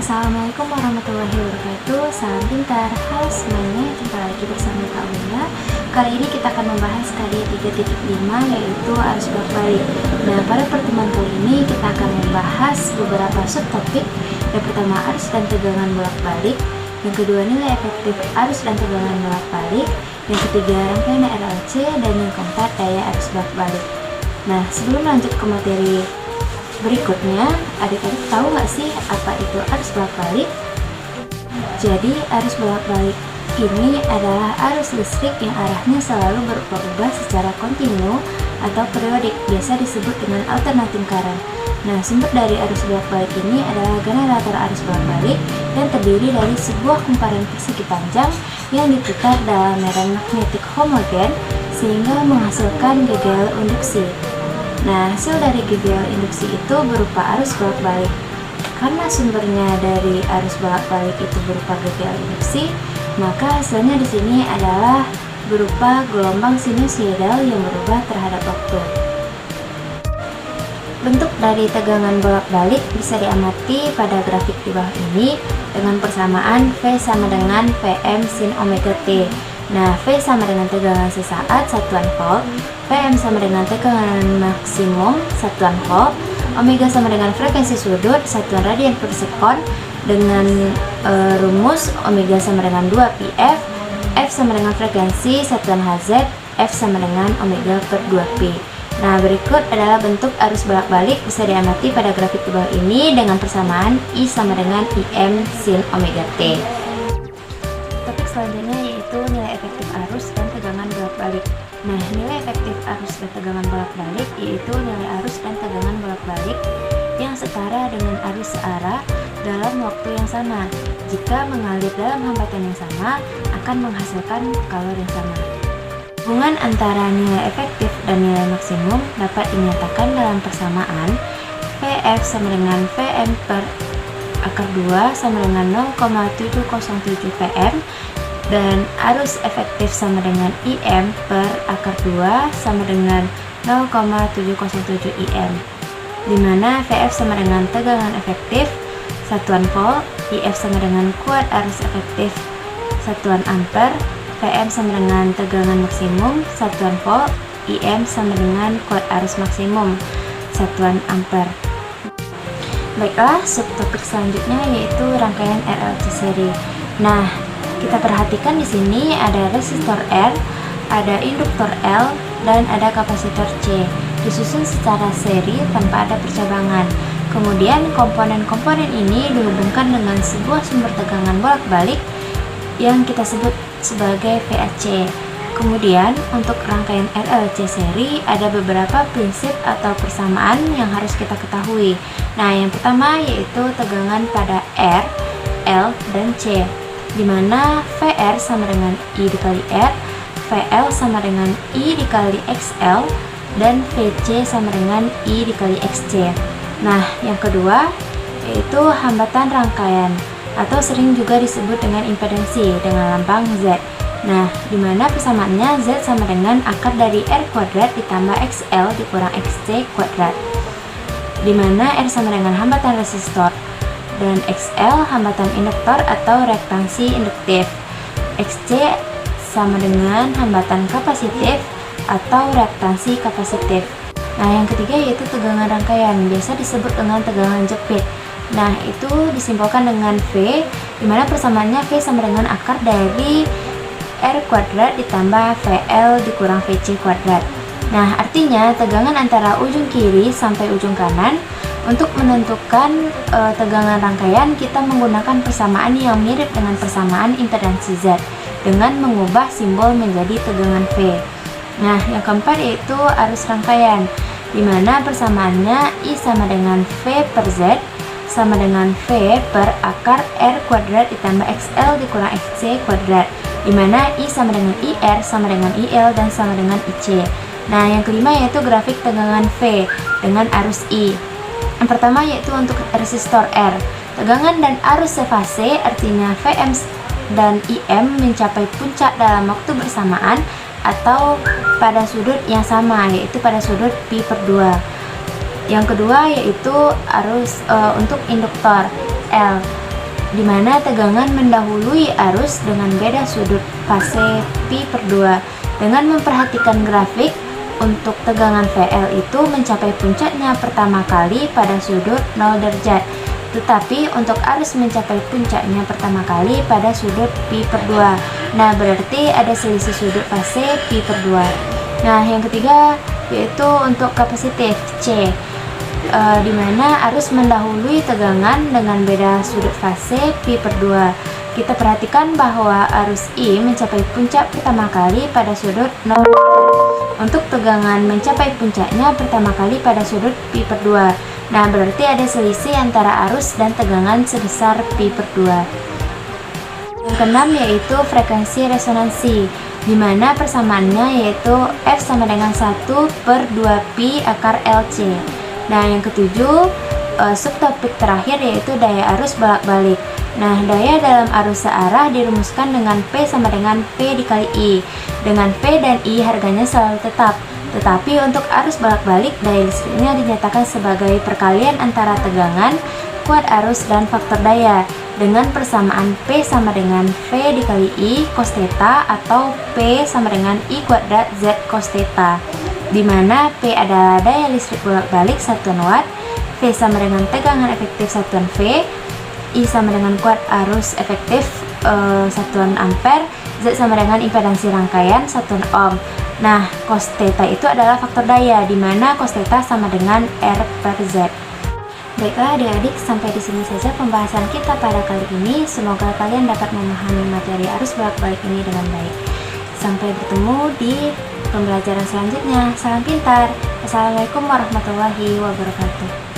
Assalamualaikum warahmatullahi wabarakatuh. Salam pintar. Halo semuanya, jumpa lagi bersama Kak Wina. Kali ini kita akan membahas KD 3.5 yaitu arus bolak-balik. Nah, pada pertemuan kali ini kita akan membahas beberapa subtopik. Yang pertama, arus dan tegangan bolak-balik. Yang kedua, nilai efektif arus dan tegangan bolak-balik. Yang ketiga, rangkaian RLC. Dan yang keempat, daya arus bolak-balik. Nah, sebelum lanjut ke materi berikutnya, adik-adik tahu nggak sih apa itu arus bolak-balik? Jadi, arus bolak-balik ini adalah arus listrik yang arahnya selalu berubah-ubah secara kontinu atau periodik, biasa disebut dengan alternating current. Nah, sumber dari arus bolak-balik ini adalah generator arus bolak-balik yang terdiri dari sebuah kumparan persegi panjang yang diputar dalam medan magnetik homogen sehingga menghasilkan GGL induksi. Nah, hasil dari GGL induksi itu berupa arus bolak-balik. Karena sumbernya dari arus bolak-balik itu berupa GGL induksi, maka hasilnya di sini adalah berupa gelombang sinusoidal yang berubah terhadap waktu. Bentuk dari tegangan bolak-balik bisa diamati pada grafik di bawah ini dengan persamaan V sama dengan Pm sin omega T. Nah, V sama dengan tegangan sesaat satuan volt, Pm sama dengan tegangan maksimum satuan volt, omega sama dengan frekuensi sudut satuan radian per sekon dengan rumus omega sama dengan 2πf, F sama dengan frekuensi satuan Hz, F sama dengan omega per 2π. Nah, berikut adalah bentuk arus bolak-balik bisa diamati pada grafik di bawah ini dengan persamaan I sama dengan Im sin omega T. Topik selanjutnya yaitu nilai efektif arus dan tegangan bolak-balik. Nah, nilai efektif arus dan tegangan bolak-balik yaitu nilai arus dan tegangan bolak-balik yang setara dengan arus searah dalam waktu yang sama. Jika mengalir dalam hambatan yang sama, akan menghasilkan kalor yang sama. Hubungan antara nilai efektif dan nilai maksimum dapat dinyatakan dalam persamaan Pf sama dengan Pm per akar 2 sama dengan 0,707 pm dan arus efektif sama dengan Im per akar 2 sama dengan 0,707 Im, di mana Vf sama dengan tegangan efektif satuan volt, If sama dengan kuat arus efektif satuan ampere, Pm sama dengan tegangan maksimum satuan volt, Im sama dengan kuat arus maksimum satuan ampere. Baiklah, subtopik selanjutnya yaitu rangkaian RLC seri. Nah, kita perhatikan di sini ada resistor R, ada induktor L, dan ada kapasitor C, disusun secara seri tanpa ada percabangan. Kemudian komponen-komponen ini dihubungkan dengan sebuah sumber tegangan bolak-balik yang kita sebut sebagai VAC. Kemudian untuk rangkaian RLC seri ada beberapa prinsip atau persamaan yang harus kita ketahui. Nah, yang pertama yaitu tegangan pada R, L, dan C, di mana VR sama dengan I dikali R, VL sama dengan I dikali XL, dan VC sama dengan I dikali XC. Nah, yang kedua yaitu hambatan rangkaian atau sering juga disebut dengan impedansi dengan lambang Z. Nah, di mana persamaannya Z sama dengan akar dari R kuadrat ditambah XL dikurang XC kuadrat, di mana R sama dengan hambatan resistor dan XL hambatan induktor atau reaktansi induktif, XC sama dengan hambatan kapasitif atau reaktansi kapasitif. Nah, yang ketiga yaitu tegangan rangkaian, biasa disebut dengan tegangan jepit. Nah, itu disimpulkan dengan V, di mana persamaannya V sama dengan akar dari R kuadrat ditambah VL dikurang VC kuadrat. Nah, artinya tegangan antara ujung kiri sampai ujung kanan. Untuk menentukan tegangan rangkaian, kita menggunakan persamaan yang mirip dengan persamaan impedansi Z dengan mengubah simbol menjadi tegangan V. Nah, yang keempat yaitu arus rangkaian, di mana persamaannya I sama dengan V per Z sama dengan V per akar R kuadrat ditambah XL dikurang XC kuadrat, di mana I sama dengan IR sama dengan IL dan sama dengan IC. Nah, yang kelima yaitu grafik tegangan V dengan arus I. Yang pertama yaitu untuk resistor R. Tegangan dan arus sefase, artinya Vm dan Im mencapai puncak dalam waktu bersamaan atau pada sudut yang sama, yaitu pada sudut pi per 2. Yang kedua yaitu arus untuk induktor L. di mana tegangan mendahului arus dengan beda sudut fase pi/2. Dengan memperhatikan grafik, untuk tegangan VL itu mencapai puncaknya pertama kali pada sudut 0 derajat, tetapi untuk arus mencapai puncaknya pertama kali pada sudut pi/2. Nah, berarti ada selisih sudut fase pi/2. Nah, yang ketiga yaitu untuk kapasitif C, di mana arus mendahului tegangan dengan beda sudut fase pi/2. Kita perhatikan bahwa arus I mencapai puncak pertama kali pada sudut 0. Untuk tegangan mencapai puncaknya pertama kali pada sudut pi/2. Nah, berarti ada selisih antara arus dan tegangan sebesar pi/2. Yang keenam yaitu frekuensi resonansi, di mana persamaannya yaitu F sama dengan 1/2pi akar LC. Nah, yang ketujuh, subtopik terakhir yaitu daya arus bolak-balik. Nah, daya dalam arus searah dirumuskan dengan P sama dengan P dikali I. Dengan P dan I harganya selalu tetap. Tetapi untuk arus bolak-balik, daya listriknya dinyatakan sebagai perkalian antara tegangan, kuat arus, dan faktor daya dengan persamaan P sama dengan V dikali I cos theta atau P sama dengan I kuadrat Z cos theta, di mana P adalah daya listrik bolak-balik satuan watt, V sama dengan tegangan efektif satuan V, I sama dengan kuat arus efektif satuan ampere, Z sama dengan impedansi rangkaian satuan ohm. Nah, cos theta itu adalah faktor daya, di mana cos theta sama dengan R/Z. Baiklah adik-adik, sampai di sini saja pembahasan kita pada kali ini. Semoga kalian dapat memahami materi arus bolak-balik ini dengan baik. Sampai bertemu di pembelajaran selanjutnya. Salam pintar. Assalamualaikum warahmatullahi wabarakatuh.